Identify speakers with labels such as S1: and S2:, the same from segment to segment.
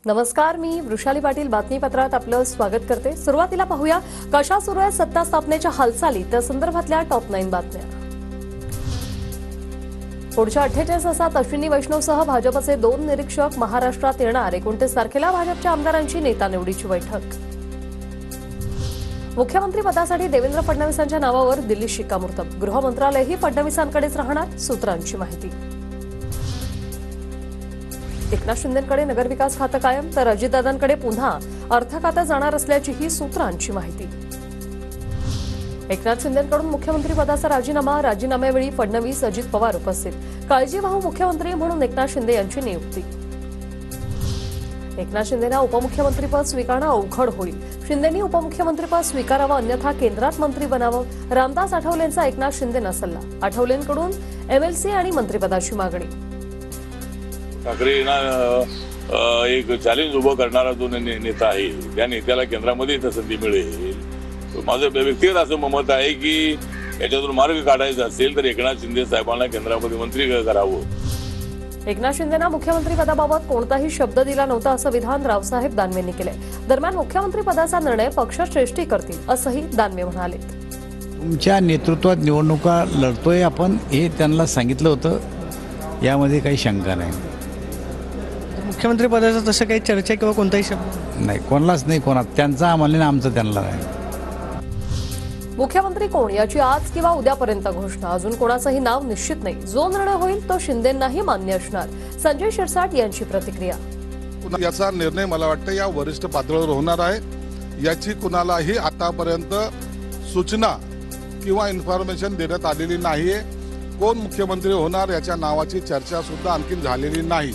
S1: नमस्कार, मी वृषाली पाटील बातमीपत्रात आपलं स्वागत करते। सुरुवातीला पाहूया कशा सुरू आहे सत्ता स्थापनेच्या हालचाली त्या संदर्भातल्या टॉप 9 बातम्या। पुढच्या 48 तासात अश्विनी वैष्णवसह भाजपचे 2 निरीक्षक महाराष्ट्रात येणार। 29 तारखेला भाजपच्या आमदारांची नेता निवडीची बैठक। मुख्यमंत्री पदासाठी देवेंद्र फडणवीसांच्या नावावर दिल्ली शिक्कामोर्तब। गृह मंत्रालयही फडणवीसांकडेच राहणार, सूत्रांची माहिती। एकनाथ शिंदेंकडे नगरविकास खातं कायम तर अजितदादांकडे पुन्हा अर्थ खातं जाणार असल्याचीही सूत्रांची माहिती। एकनाथ शिंदेंकडून मुख्यमंत्री पदाचा राजीनाम्यावेळी फडणवीस अजित पवार उपस्थित। काळजीवाहू मुख्यमंत्री म्हणून एकनाथ शिंदे यांची नियुक्ती। एकनाथ शिंदेंना उपमुख्यमंत्रीपद स्वीकारणं अवघड होईल। शिंदेंनी उपमुख्यमंत्रीपद स्वीकारावं, अन्यथा केंद्रात मंत्री बनावं। रामदास आठवलेंचा एकनाथ शिंदेंना सल्ला। आठवलेंकडून एमएलसी आणि मंत्रिपदाची मागणी।
S2: ठाकरे एक चॅलेंज उभं करणारा जो नेता आहे त्या नेत्याला केंद्रामध्ये संधी मिळेल। माझं व्यक्तिगत असं मत आहे की याच्यातून मार्ग काढायचा असेल तर एकनाथ शिंदे साहेबांना केंद्रामध्ये मंत्री करावं।
S1: एकनाथ शिंदेंना मुख्यमंत्री पदाबाबत कोणताही शब्द दिला नव्हता असं विधान रावसाहेब दानवेंनी केले। दरम्यान मुख्यमंत्री पदाचा निर्णय पक्षश्रेष्ठी करतील असंही दानवे म्हणाले।
S3: तुमच्या नेतृत्वात निवडणुका लढतोय आपण हे त्यांना सांगितलं होतं, यामध्ये काही शंका नाही।
S4: मुख्यमंत्री पदाचं तसं काही चर्चा किंवा कोणताही शब्द
S3: नाही, कोणालाच नाही, त्यांचा आम्हाला नाही, आमचं त्यांना नाही।
S1: मुख्यमंत्री कोण याची आज किंवा उद्यापर्यंत घोषणा। अजून कोणाचंही नाव निश्चित नाही। जो निर्णय होईल तो शिंदेंनाही मान्य असणार। संजय शिरसाट यांची प्रतिक्रिया।
S5: याचा निर्णय मला वाटतं या वरिष्ठ पातळीवर होणार आहे। याची कुणालाही आतापर्यंत सूचना किंवा इन्फॉर्मेशन देण्यात आलेली नाहीये। कोण मुख्यमंत्री होणार याच्या नावाची चर्चा सुद्धा आणखी झालेली नाही।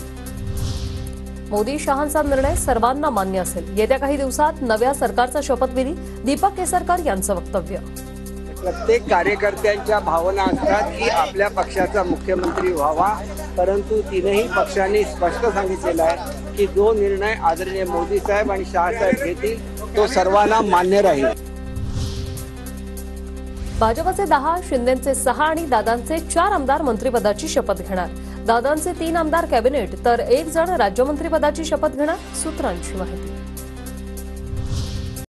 S1: मोदी शहांचा निर्णय सर्वांना मान्य असेल। येत्या काही दिवसात नव्या सरकारचा शपथविधी। दीपक केसरकर यांचं वक्तव्य।
S6: प्रत्येक कार्यकर्त्यांच्या भावना असतात की आपल्या पक्षाचा मुख्यमंत्री व्हावा, परंतु तीनही पक्षांनी स्पष्ट सांगितलेलं आहे की जो निर्णय आदरणीय मोदी साहेब आणि शहासाहेब घेतील तो सर्वांना मान्य राहील।
S1: भाजपचे 10, शिंदेंचे 6 आणि दादांचे 4 आमदार मंत्रिपदाची शपथ घेणार। दादांचे 3 आमदार कॅबिनेट तर 1 जण राज्यमंत्रीपदाची शपथ घेणार, सूत्रांची माहिती।